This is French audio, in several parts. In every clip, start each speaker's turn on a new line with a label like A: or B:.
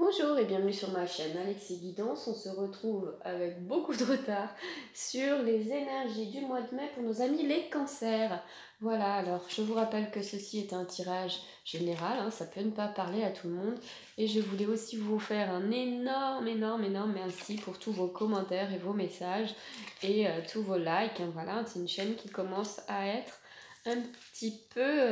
A: Bonjour et bienvenue sur ma chaîne Alexis Guidance. On se retrouve avec beaucoup de retard sur les énergies du mois de mai pour nos amis les cancers. Voilà, alors je vous rappelle que ceci est un tirage général, hein, ça peut ne pas parler à tout le monde. Et je voulais aussi vous faire un énorme merci pour tous vos commentaires et vos messages et tous vos likes. Hein, voilà, c'est une chaîne qui commence à être un petit peu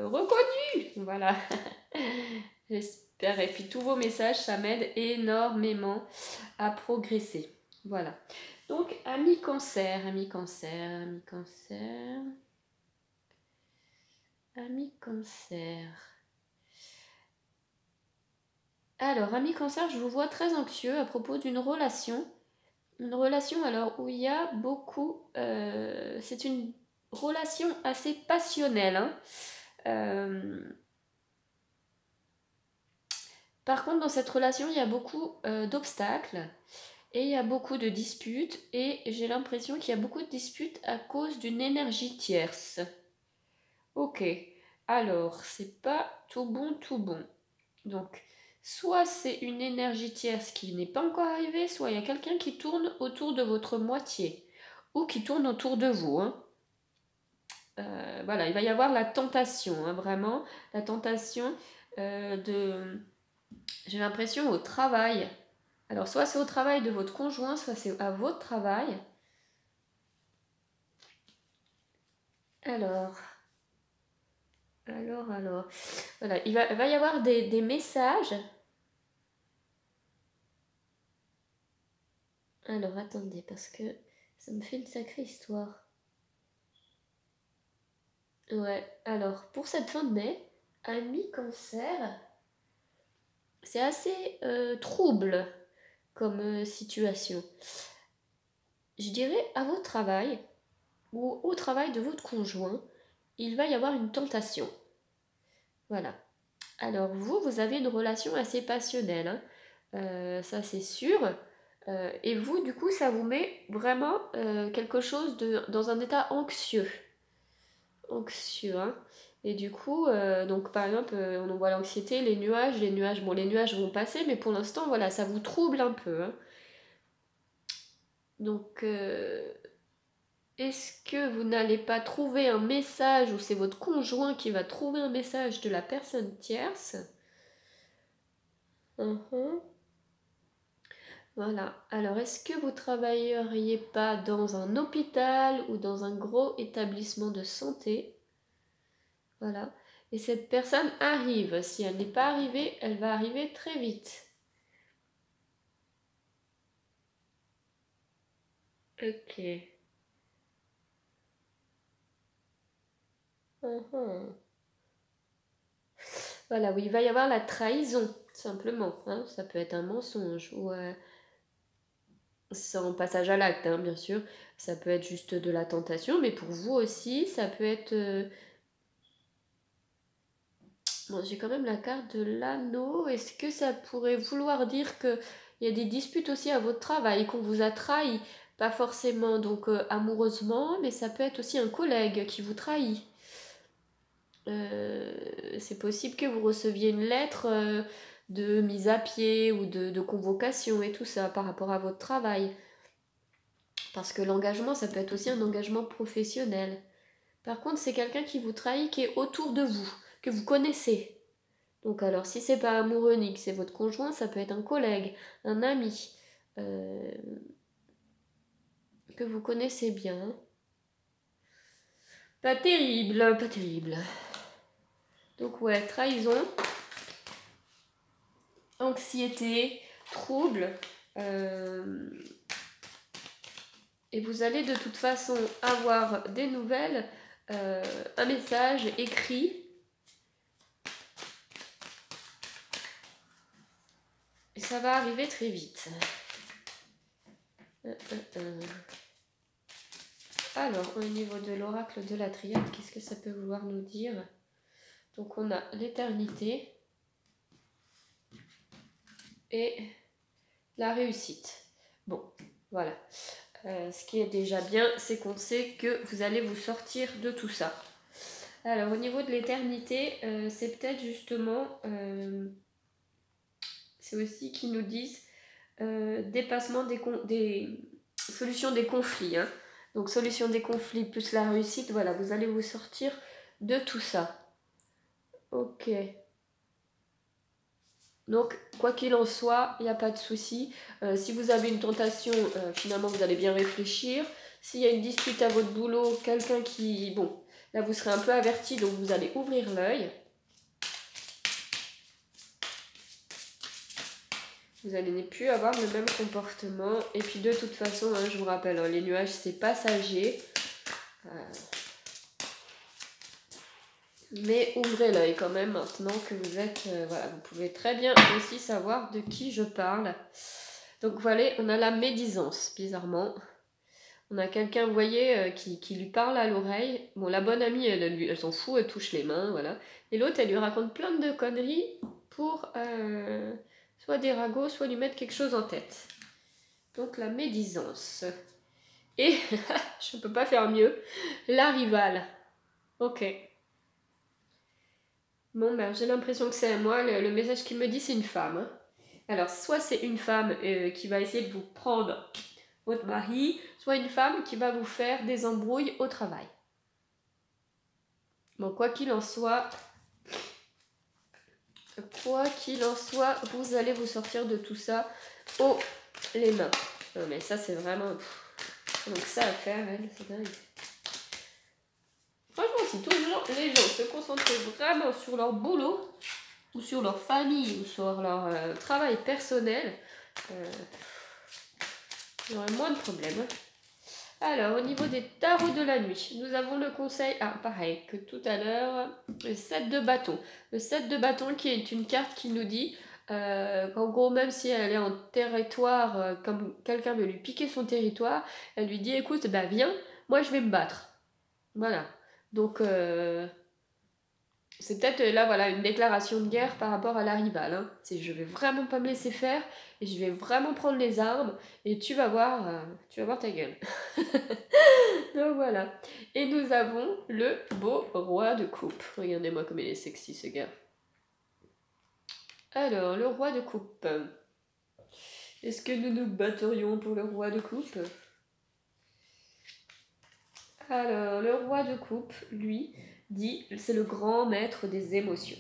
A: reconnue. Voilà. J'espère. Et puis tous vos messages, ça m'aide énormément à progresser. Voilà. Donc, amis cancer, amis cancer, amis cancer, amis cancer. Alors, amis cancer, je vous vois très anxieux à propos d'une relation. Une relation alors où il y a beaucoup... c'est une relation assez passionnelle. Hein. Par contre, dans cette relation, il y a beaucoup d'obstacles. Et il y a beaucoup de disputes et j'ai l'impression qu'il y a beaucoup de disputes à cause d'une énergie tierce. Ok, alors c'est pas tout bon, tout bon. Donc, soit c'est une énergie tierce qui n'est pas encore arrivée, soit il y a quelqu'un qui tourne autour de votre moitié ou qui tourne autour de vous. Hein. Voilà, il va y avoir la tentation, hein, vraiment, la tentation de... J'ai l'impression au travail. Alors, soit c'est au travail de votre conjoint, soit c'est à votre travail. Alors, voilà, il va y avoir des messages. Alors, attendez, parce que ça me fait une sacrée histoire. Ouais, alors, pour cette fin de mai, un mi-cancer, c'est assez trouble comme situation. Je dirais à votre travail ou au travail de votre conjoint, il va y avoir une tentation. Voilà. Alors vous avez une relation assez passionnelle, hein. Ça c'est sûr. Et vous, du coup, ça vous met vraiment quelque chose dans un état anxieux. Anxieux, hein. Et du coup, donc par exemple, on en voit l'anxiété, les nuages, bon, les nuages vont passer, mais pour l'instant, voilà, ça vous trouble un peu, hein. Donc, est-ce que vous n'allez pas trouver un message, ou c'est votre conjoint qui va trouver un message de la personne tierce? Mhm. Voilà. Alors, est-ce que vous travailleriez pas dans un hôpital ou dans un gros établissement de santé? Voilà. Et cette personne arrive. Si elle n'est pas arrivée, elle va arriver très vite. Ok. Mhm. Voilà, oui, il va y avoir la trahison, simplement. Hein. Ça peut être un mensonge ou sans passage à l'acte, hein, bien sûr. Ça peut être juste de la tentation, mais pour vous aussi, ça peut être... Bon, j'ai quand même la carte de l'anneau. Est-ce que ça pourrait vouloir dire qu'il y a des disputes aussi à votre travail, qu'on vous a trahi? Pas forcément donc amoureusement, mais ça peut être aussi un collègue qui vous trahit. C'est possible que vous receviez une lettre de mise à pied ou de convocation et tout ça par rapport à votre travail. Parce que l'engagement, ça peut être aussi un engagement professionnel. Par contre, c'est quelqu'un qui vous trahit, qui est autour de vous, que vous connaissez. Donc alors, si c'est pas amoureux ni que c'est votre conjoint, ça peut être un collègue, un ami, euh, que vous connaissez bien. Pas terrible, pas terrible. Donc ouais, trahison, anxiété, trouble. Et vous allez de toute façon avoir des nouvelles, un message écrit. Et ça va arriver très vite. Alors, au niveau de l'oracle de la triade, qu'est-ce que ça peut vouloir nous dire? Donc, on a l'éternité et la réussite. Bon, voilà. Ce qui est déjà bien, c'est qu'on sait que vous allez vous sortir de tout ça. Alors, au niveau de l'éternité, c'est peut-être justement... c'est aussi qu'ils nous disent dépassement des solutions des conflits. Hein. Donc solution des conflits plus la réussite, voilà, vous allez vous sortir de tout ça. Ok. Donc, quoi qu'il en soit, il n'y a pas de souci. Si vous avez une tentation, finalement, vous allez bien réfléchir. S'il y a une dispute à votre boulot, quelqu'un qui... Bon, là, vous serez un peu averti, donc vous allez ouvrir l'œil. Vous allez ne plus avoir le même comportement. Et puis, de toute façon, hein, je vous rappelle, hein, les nuages, c'est passager. Mais ouvrez l'œil quand même maintenant que vous êtes... voilà, vous pouvez très bien aussi savoir de qui je parle. Donc voilà, on a la médisance, bizarrement. On a quelqu'un, vous voyez, qui lui parle à l'oreille. Bon, la bonne amie, elle s'en fout, elle touche les mains, voilà. Et l'autre, elle lui raconte plein de conneries pour soit des ragots, soit lui mettre quelque chose en tête. Donc la médisance. Et, je ne peux pas faire mieux, la rivale. Ok. Bon, ben, j'ai l'impression que c'est moi, le message qui me dit c'est une femme. Hein. Alors, soit c'est une femme qui va essayer de vous prendre votre mari, soit une femme qui va vous faire des embrouilles au travail. Bon, quoi qu'il en soit, vous allez vous sortir de tout ça haut les mains. Non, mais ça, c'est vraiment... Donc ça à faire, elle, c'est dingue. Franchement, si tous les gens se concentraient vraiment sur leur boulot, ou sur leur famille, ou sur leur travail personnel, il y aurait moins de problèmes. Alors, au niveau des tarots de la nuit, nous avons le conseil, pareil que tout à l'heure, le 7 de bâton. Le 7 de bâton qui est une carte qui nous dit qu'en gros, même si elle est en territoire, comme quelqu'un veut lui piquer son territoire, elle lui dit, écoute, bah viens, moi je vais me battre. Voilà. Donc, c'est peut-être là, voilà, une déclaration de guerre par rapport à la rivale. Hein. C'est je vais vraiment pas me laisser faire et je vais vraiment prendre les armes et tu vas voir ta gueule. Donc voilà. Et nous avons le beau roi de coupe. Regardez-moi comme il est sexy ce gars. Alors, le roi de coupe. Est-ce que nous nous batterions pour le roi de coupe? Alors, le roi de coupe, lui, dit c'est le grand maître des émotions.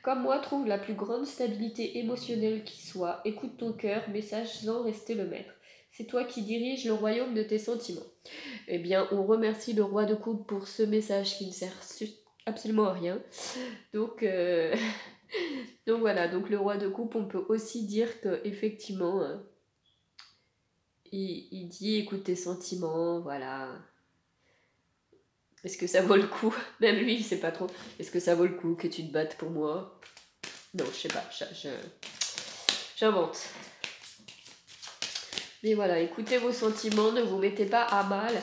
A: Comme moi, trouve la plus grande stabilité émotionnelle qui soit. Écoute ton cœur, message sans rester le maître. C'est toi qui diriges le royaume de tes sentiments. Eh bien, on remercie le roi de coupe pour ce message qui ne sert absolument à rien. Donc, donc voilà, donc le roi de coupe, on peut aussi dire que effectivement, il dit écoute tes sentiments, voilà. Est-ce que ça vaut le coup? Même lui, il sait pas trop. Est-ce que ça vaut le coup que tu te battes pour moi? Non, je sais pas. J'invente. Mais voilà, écoutez vos sentiments, ne vous mettez pas à mal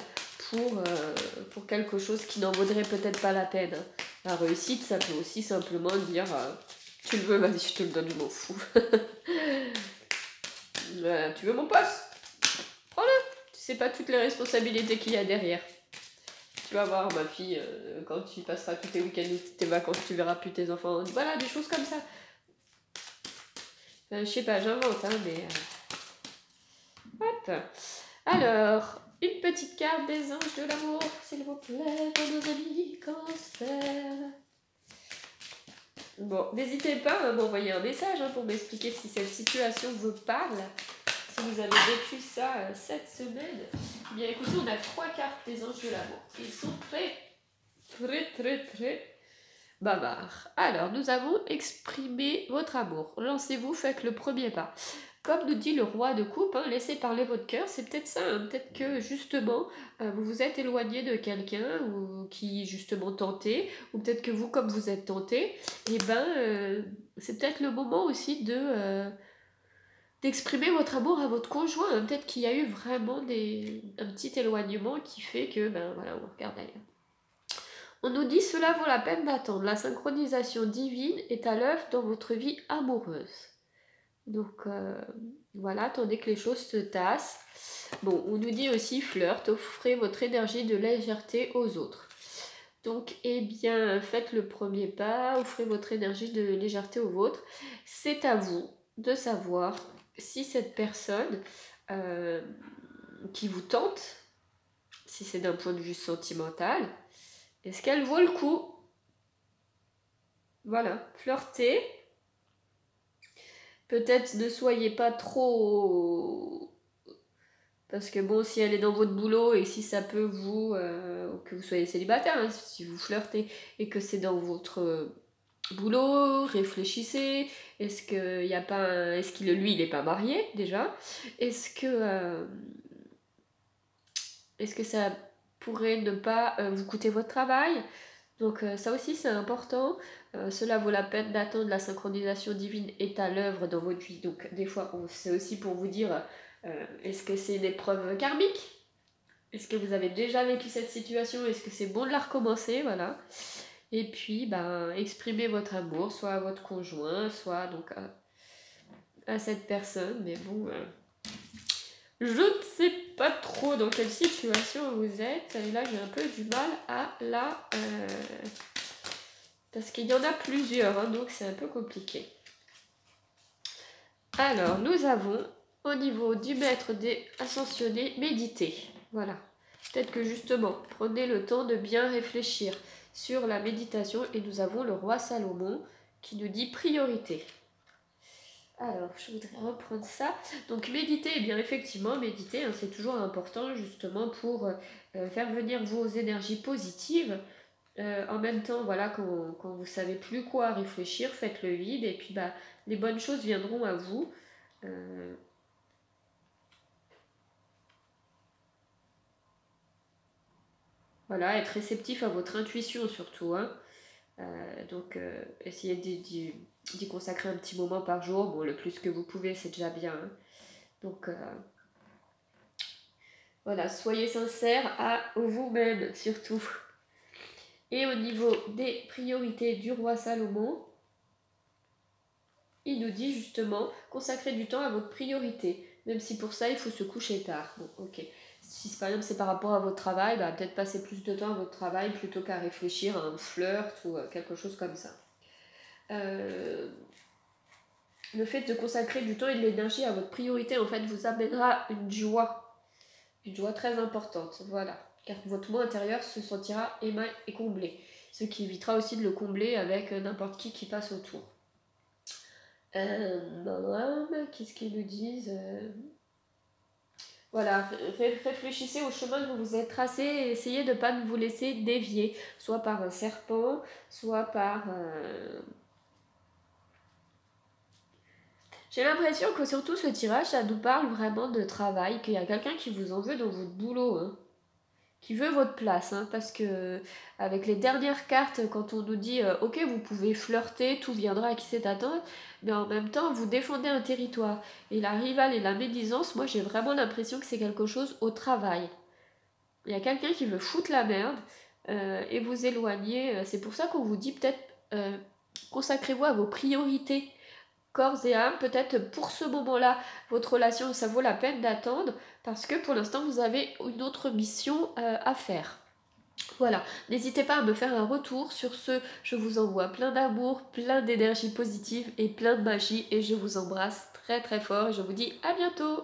A: pour quelque chose qui n'en vaudrait peut-être pas la peine. La réussite, ça peut aussi simplement dire tu le veux, vas-y, je te le donne, je m'en fous. Tu veux mon poste? Prends-le. Tu sais pas toutes les responsabilités qu'il y a derrière. Tu vas voir, ma fille, quand tu passeras tous tes week-ends ou tes vacances, tu verras plus tes enfants. Voilà, des choses comme ça. Je sais pas, j'invente, hein, mais... Hop. Alors, une petite carte des anges de l'amour, s'il vous plaît, pour nos amis cancer. Bon, n'hésitez pas à m'envoyer un message pour m'expliquer si cette situation vous parle. Si vous avez vécu ça cette semaine. Eh bien, écoutez, on a 3 cartes des anges de l'amour. Ils sont très bavards. Alors, nous avons exprimé votre amour. Lancez-vous, faites le premier pas. Comme nous dit le roi de coupe, laissez parler votre cœur, c'est peut-être ça, peut-être que justement vous vous êtes éloigné de quelqu'un ou qui justement tenté, ou peut-être que vous, comme vous êtes tenté, c'est peut-être le moment aussi d'exprimer votre amour à votre conjoint. Peut-être qu'il y a eu vraiment un petit éloignement qui fait que, voilà, on regarde ailleurs. On nous dit cela vaut la peine d'attendre. La synchronisation divine est à l'œuvre dans votre vie amoureuse. Donc voilà, attendez que les choses se tassent. Bon, on nous dit aussi flirt, offrez votre énergie de légèreté aux autres. Donc, eh bien, faites le premier pas, offrez votre énergie de légèreté aux vôtres. C'est à vous. de savoir si cette personne qui vous tente, si c'est d'un point de vue sentimental, est-ce qu'elle vaut le coup? Voilà, flirtez. Peut-être ne soyez pas trop... Parce que bon, si elle est dans votre boulot et si ça peut que vous soyez célibataire, hein, si vous flirtez et que c'est dans votre boulot, réfléchissez. Est-ce qu'il y a pas est-ce qu'il lui il est pas marié déjà? Est-ce que ça pourrait ne pas vous coûter votre travail? Donc ça aussi c'est important. Cela vaut la peine d'attendre, la synchronisation divine est à l'œuvre dans votre vie. Donc des fois c'est aussi pour vous dire est-ce que c'est une épreuve karmique? Est-ce que vous avez déjà vécu cette situation? Est-ce que c'est bon de la recommencer? Voilà. Et puis exprimez votre amour, soit à votre conjoint, soit donc à cette personne. Mais bon, je ne sais pas trop dans quelle situation vous êtes. Et là j'ai un peu du mal à la... parce qu'il y en a plusieurs, hein, donc c'est un peu compliqué. Alors, nous avons au niveau du maître des ascensionnés, méditer. Voilà. Peut-être que justement, prenez le temps de bien réfléchir sur la méditation. Et nous avons le roi Salomon qui nous dit priorité. Alors, je voudrais reprendre ça. Donc, méditer, eh bien effectivement, méditer, hein, c'est toujours important justement pour faire venir vos énergies positives. En même temps, voilà, quand vous savez plus quoi réfléchir, faites le vide et puis les bonnes choses viendront à vous. Voilà, être réceptif à votre intuition surtout. Hein. Donc, essayez d'y consacrer un petit moment par jour. Bon, le plus que vous pouvez, c'est déjà bien. Hein. Donc, voilà, soyez sincère à vous-même surtout. Et au niveau des priorités du roi Salomon, il nous dit justement consacrer du temps à votre priorité, même si pour ça il faut se coucher tard. Bon, ok. Si par exemple c'est par rapport à votre travail, peut-être passer plus de temps à votre travail plutôt qu'à réfléchir à un flirt ou quelque chose comme ça. Le fait de consacrer du temps et de l'énergie à votre priorité en fait vous amènera une joie très importante. Voilà, car votre moi intérieur se sentira aimé et comblé, ce qui évitera aussi de le combler avec n'importe qui passe autour. Qu'est-ce qu'ils nous disent Voilà, réfléchissez au chemin que vous vous êtes tracé et essayez de ne pas vous laisser dévier, soit par un serpent, soit par... J'ai l'impression que surtout ce tirage, ça nous parle vraiment de travail, qu'il y a quelqu'un qui vous en veut dans votre boulot, hein, qui veut votre place, hein, parce que avec les dernières cartes, quand on nous dit ok vous pouvez flirter, tout viendra à qui c'est attendre, mais en même temps vous défendez un territoire. Et la rivale et la médisance, moi j'ai vraiment l'impression que c'est quelque chose au travail. Il y a quelqu'un qui veut foutre la merde et vous éloigner. C'est pour ça qu'on vous dit peut-être consacrez-vous à vos priorités corps et âme. Peut-être pour ce moment-là, votre relation, ça vaut la peine d'attendre parce que pour l'instant, vous avez une autre mission à faire. Voilà, n'hésitez pas à me faire un retour sur ce. Je vous envoie plein d'amour, plein d'énergie positive et plein de magie et je vous embrasse très très fort et je vous dis à bientôt.